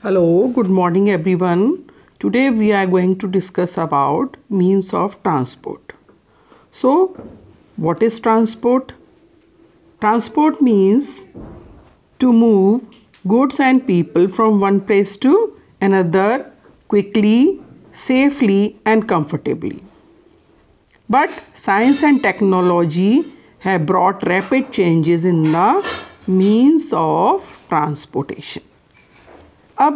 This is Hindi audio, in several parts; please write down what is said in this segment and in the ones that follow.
Hello, good morning everyone. Today we are going to discuss about means of transport. So, what is transport? Transport means to move goods and people from one place to another quickly, safely and comfortably. But science and technology have brought rapid changes in the means of transportation. अब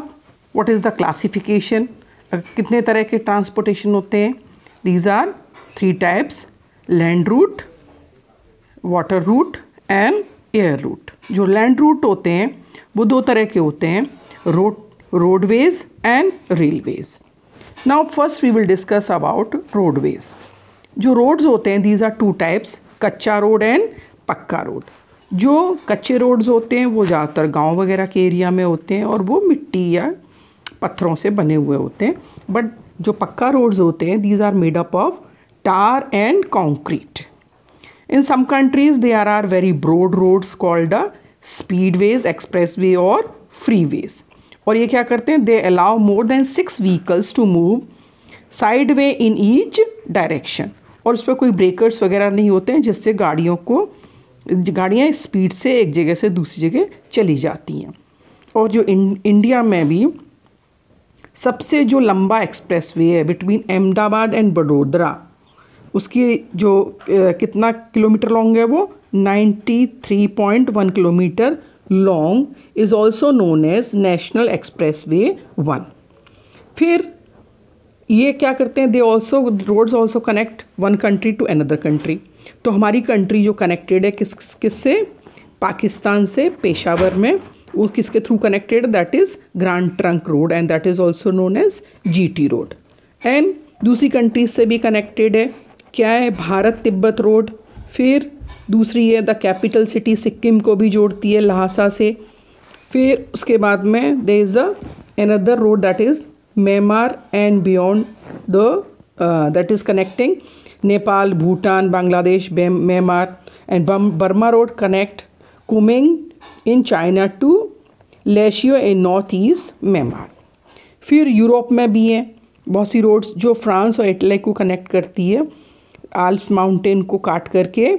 व्हाट इज़ द क्लासिफिकेशन, कितने तरह के ट्रांसपोर्टेशन होते हैं? These are 3 types: land route, water route and air route. जो लैंड रूट होते हैं वो 2 तरह के होते हैं, roadways and railways. Now first we will discuss about roadways. जो रोड्स होते हैं these are 2 types, kutcha road and pucca road. जो कच्चे रोड्स होते हैं वो ज़्यादातर गांव वगैरह के एरिया में होते हैं और वो मिट्टी या पत्थरों से बने हुए होते हैं. बट जो पक्का रोड्स होते हैं these are made up of tar and concrete. In some countries there are very broad roads called speedways, expressway और फ्रीवेज. और ये क्या करते हैं? They allow more than 6 vehicles to move side way in each direction. और उस पर कोई ब्रेकर्स वगैरह नहीं होते हैं जिससे गाड़ियाँ स्पीड से एक जगह से दूसरी जगह चली जाती हैं. और जो इंडिया में भी सबसे जो लंबा एक्सप्रेसवे है बिटवीन अहमदाबाद एंड बड़ोदरा, उसकी जो कितना किलोमीटर लॉन्ग है वो 93.1 kilometre long, is also known as national expressway 1. फिर ये क्या करते हैं? Roads also connect one country to another country. तो हमारी कंट्री जो कनेक्टेड है किससे? पाकिस्तान से, पेशावर में. वो किसके through connected? That is grand trunk road and that is also known as GT road. And दूसरी कंट्रीज से भी कनेक्टेड है. क्या है? भारत तिब्बत रोड. फिर दूसरी है द कैपिटल सिटी सिक्किम को भी जोड़ती है लहासा से. फिर उसके बाद में there is another road that is Myanmar and beyond that is connecting Nepal, Bhutan, Bangladesh, Myanmar, and Burma Road connect Kunming in China to Laosio in northeast Myanmar. फिर यूरोप में भी हैं बहुत सी रोड्स जो फ्रांस और इटली को कनेक्ट करती है आल्प्स माउंटेन को काट करके,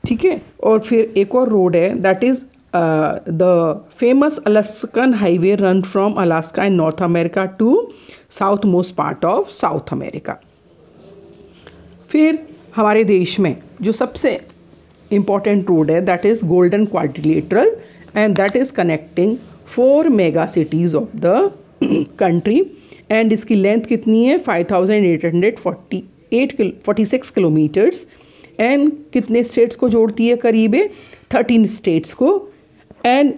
ठीक है. और फिर एक और रोड है that is the famous Alaskan highway run from Alaska in North America to south most part of South America. फिर हमारे देश में जो सबसे इम्पॉर्टेंट रोड है that is golden quadrilateral and that is connecting 4 mega cities of the country. And इसकी लेंथ कितनी है? 5846 किलोमीटर्स. एंड कितने स्टेट्स को जोड़ती है? करीब 13 स्टेट्स को. And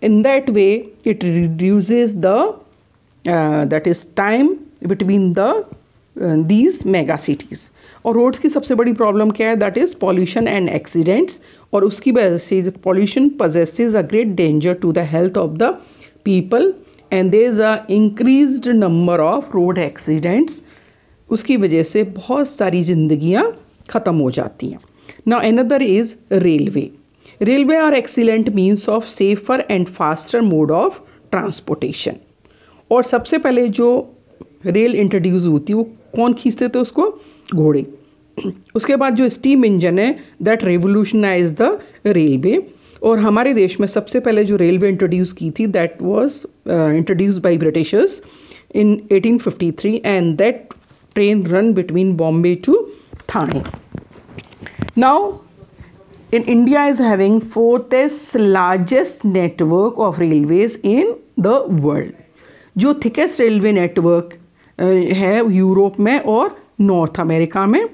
in that way it reduces the that is time between these mega cities. और रोड्स की सबसे बड़ी प्रॉब्लम क्या है? That is pollution and accidents. और उसकी वजह से pollution possesses a great danger to the health of the people and there is a increased number of road accidents. उसकी वजह से बहुत सारी जिंदगियां ख़त्म हो जाती हैं. Now another is railway. Railway are excellent means of safer and faster mode of transportation. और सबसे पहले जो रेल इंट्रोड्यूस होती है वो कौन खींचते थे उसको? घोड़े. उसके बाद जो स्टीम इंजन है दैट रेवोल्यूशनाइज द रेलवे. और हमारे देश में सबसे पहले जो रेलवे इंट्रोड्यूस की थी that was introduce by britishers in 1853 and that train run between Bombay to Thane. Now in India is having 4th largest network of railways in the world. जो थिकेस्ट रेलवे नेटवर्क है यूरोप में और नॉर्थ अमेरिका में.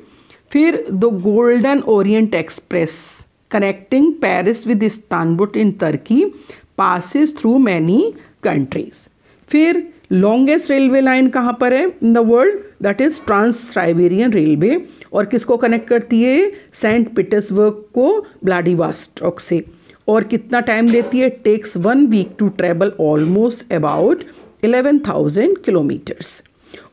फिर the golden orient express connecting Paris with Istanbul in तुर्की पासिस थ्रू मैनी कंट्रीज. फिर लॉन्गेस्ट रेलवे लाइन कहाँ पर है in the world? That is trans Siberian railway. और किसको कनेक्ट करती है? सेंट पीटर्सबर्ग को व्लादिवोस्टॉक से. और कितना टाइम लेती है? Takes 1 week to travel almost about 11,000 kilometres.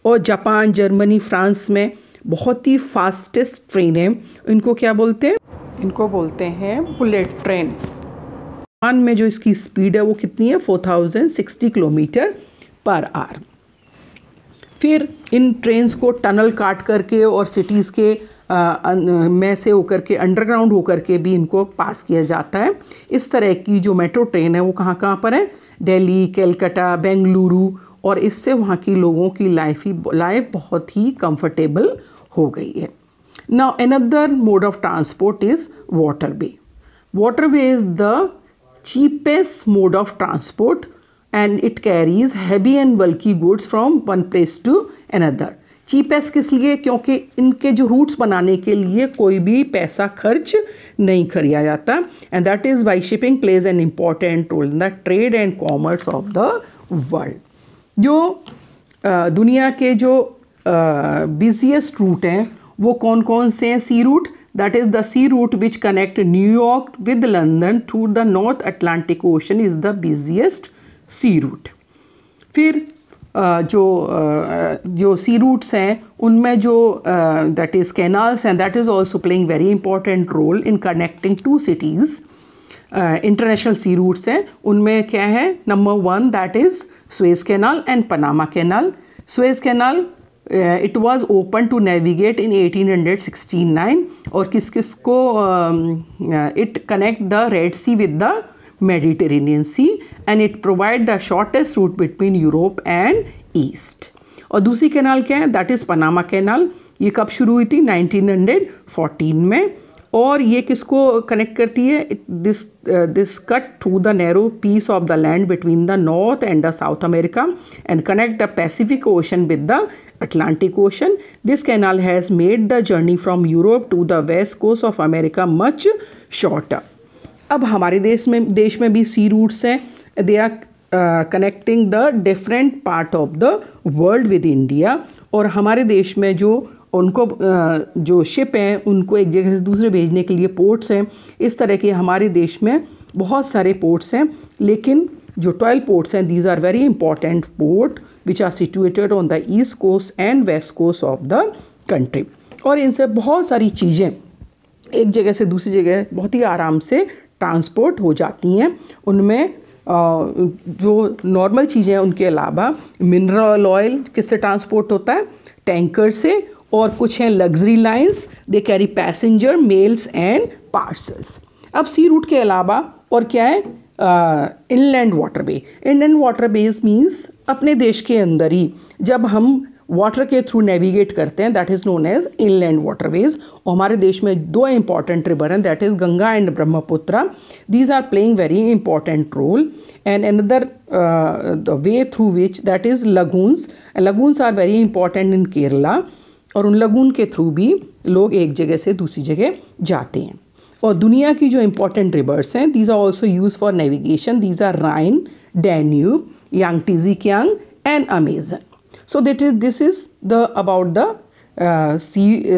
और जापान, जर्मनी, फ्रांस में बहुत ही फास्टेस्ट ट्रेन है. इनको क्या बोलते हैं? इनको बोलते हैं बुलेट ट्रेन. वर्तमान में जो इसकी स्पीड है वो कितनी है, 4060 किलोमीटर पर आवर। फिर इन ट्रेन्स को टनल काट करके और सिटीज़ के में से होकर के अंडरग्राउंड होकर के भी इनको पास किया जाता है। इस तरह की जो मेट्रो ट्रेन है वो कहाँ कहाँ पर है, दिल्ली, कलकत्ता, बेंगलुरु, और इससे वहाँ की लोगों की लाइफ बहुत ही कंफर्टेबल हो गई है। Now another mode of transport is waterway. Waterway is the cheapest mode of transport and it carries heavy and bulky goods from one place to another. cheapest किस लिए, क्योंकि इनके जो रूट्स बनाने के लिए कोई भी पैसा खर्च नहीं किया जाता, and that is why shipping plays an important role in the trade and commerce of the world. जो दुनिया के जो बिजिएस्ट रूट हैं वो कौन कौन से हैं? सी root, that is the sea route which connect New York with London through the North Atlantic Ocean is the busiest sea route. फिर जो सी रूट्स हैं उनमें जो that is canals and that is also playing very important role in connecting two cities. International C routes हैं उनमें क्या है, number 1 that is Suez Canal and Panama Canal. Suez Canal it was open to navigate in 1869 और किस किस को it connect the Red Sea with the Mediterranean Sea and it provide the shortest route between Europe and East. और दूसरी कैनाल क्या है, that is Panama Canal. ये कब शुरू हुई थी, 1914 में, और ये किसको कनेक्ट करती है, this cut through the narrow piece of the land between the north and the south America and connect the Pacific ocean with the Atlantic Ocean. This canal has made the journey from Europe to the west coast of America much shorter. अब हमारे देश में भी सी रूट्स हैं, they are connecting the different part of the world with India, और हमारे देश में जो उनको जो शिप हैं उनको एक जगह से दूसरे भेजने के लिए पोर्ट्स हैं। इस तरह के हमारे देश में बहुत सारे पोर्ट्स हैं, लेकिन जो 12 पोर्ट्स हैं these are very important port which are situated on the east coast and west coast of the country. और इनसे बहुत सारी चीज़ें एक जगह से दूसरी जगह बहुत ही आराम से ट्रांसपोर्ट हो जाती हैं। उनमें जो नॉर्मल चीज़ें हैं उनके अलावा मिनरल ऑयल किससे ट्रांसपोर्ट होता है, टैंकर से, और कुछ हैं luxury lines, they carry passenger, mails and parcels. अब सी रूट के अलावा और क्या है, inland waterway. Inland waterways means अपने देश के अंदर ही जब हम वाटर के थ्रू नेविगेट करते हैं, that is known as inland waterways. और हमारे देश में 2 इंपॉर्टेंट रिवर हैं, that is Ganga and Brahmaputra. These are playing very important role and another the way through which that is lagoons. Lagoons are very important in Kerala, और उन लगून के थ्रू भी लोग एक जगह से दूसरी जगह जाते हैं। और दुनिया की जो इंपॉर्टेंट रिवर्स हैं these are also use for navigation, these are Rhine, Danube, Yangtze Kiang and Amazon. So this is the about the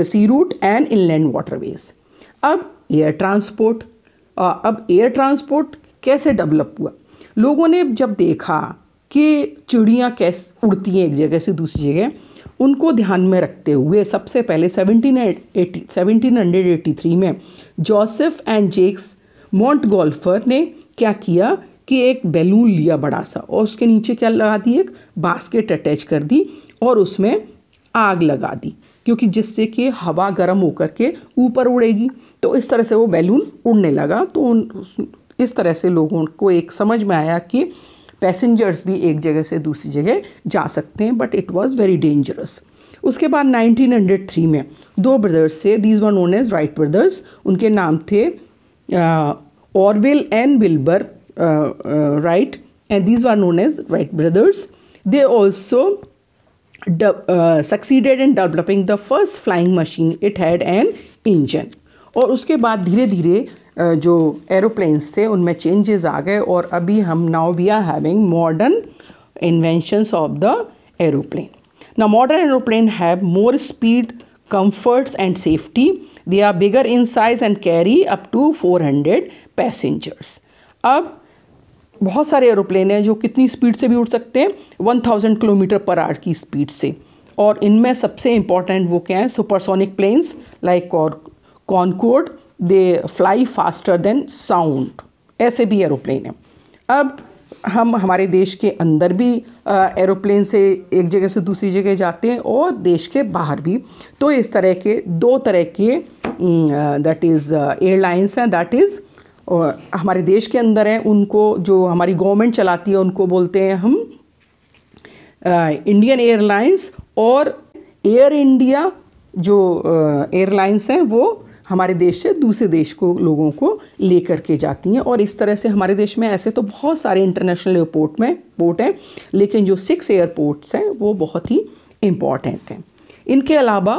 sea route and inland waterways. अब एयर ट्रांसपोर्ट। अब एयर ट्रांसपोर्ट कैसे डेवलप हुआ, लोगों ने जब देखा कि चिड़ियाँ कैसे उड़ती हैं एक जगह से दूसरी जगह, उनको ध्यान में रखते हुए सबसे पहले 1783 में जोसेफ एंड जेक्स मॉन्टगोल्फर ने क्या किया कि एक बैलून लिया बड़ा सा, और उसके नीचे क्या लगा दी, एक बास्केट अटैच कर दी और उसमें आग लगा दी, क्योंकि जिससे कि हवा गर्म होकर के ऊपर उड़ेगी। तो इस तरह से वो बैलून उड़ने लगा। तो इस तरह से लोगों को एक समझ में आया कि पैसेंजर्स भी एक जगह से दूसरी जगह जा सकते हैं, but it was very dangerous. उसके बाद 1903 में 2 ब्रदर्स से, these were known as Wright brothers, उनके नाम थे Orville and Wilbur Wright, and these were known as Wright brothers. They also succeeded in developing the first flying machine. It had an engine. और उसके बाद धीरे धीरे जो एरोप्लेन्स थे उनमें चेंजेस आ गए, और अभी हम now we are having modern inventions of the aeroplane. Now modern aeroplane have more speed, comforts and safety. They are bigger in size and carry up to 400 passengers. अब बहुत सारे एरोप्लेन हैं जो कितनी स्पीड से भी उड़ सकते हैं, 1000 किलोमीटर पर आवर की स्पीड से. और इनमें सबसे इम्पॉर्टेंट वो क्या है, supersonic planes like Concorde. They fly faster than sound. ऐसे भी एरोप्लेन है। अब हम हमारे देश के अंदर भी एरोप्लेन से एक जगह से दूसरी जगह जाते हैं और देश के बाहर भी। तो इस तरह के दो तरह के दैट इज़ एयरलाइंस हैं। दैट इज़ हमारे देश के अंदर हैं, उनको जो हमारी गवर्नमेंट चलाती है उनको बोलते हैं हम इंडियन एयरलाइंस, और एयर इंडिया जो एयरलाइंस हैं वो हमारे देश से दूसरे देश को लोगों को लेकर के जाती हैं। और इस तरह से हमारे देश में ऐसे तो बहुत सारे इंटरनेशनल एयरपोर्ट हैं, लेकिन जो 6 एयरपोर्ट्स हैं वो बहुत ही इम्पॉर्टेंट हैं। इनके अलावा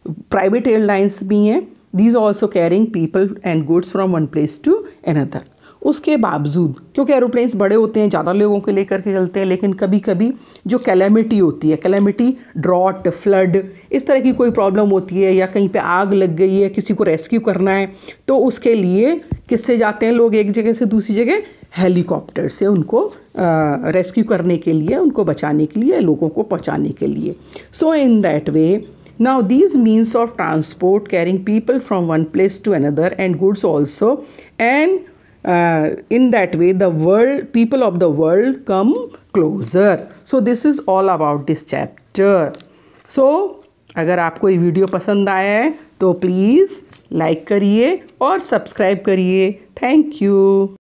प्राइवेट एयरलाइंस भी हैं। These also carrying people and goods from one place to another. उसके बावजूद, क्योंकि एरोप्लेन्स बड़े होते हैं, ज़्यादा लोगों को लेकर के चलते हैं, लेकिन कभी कभी जो कैलेमिटी होती है, कैलेमिटी, ड्रॉट, फ्लड, इस तरह की कोई प्रॉब्लम होती है, या कहीं पे आग लग गई है, किसी को रेस्क्यू करना है, तो उसके लिए किससे जाते हैं लोग एक जगह से दूसरी जगह? हेलीकॉप्टर से उनको रेस्क्यू करने के लिए, उनको बचाने के लिए, लोगों को पहुँचाने के लिए। So in that way, now these means of transport carrying people from one place to another and goods also, and in that way the people of the world come closer. So this is all about this chapter. So अगर आपको ये वीडियो पसंद आया है तो प्लीज़ लाइक करिए और सब्सक्राइब करिए। Thank you.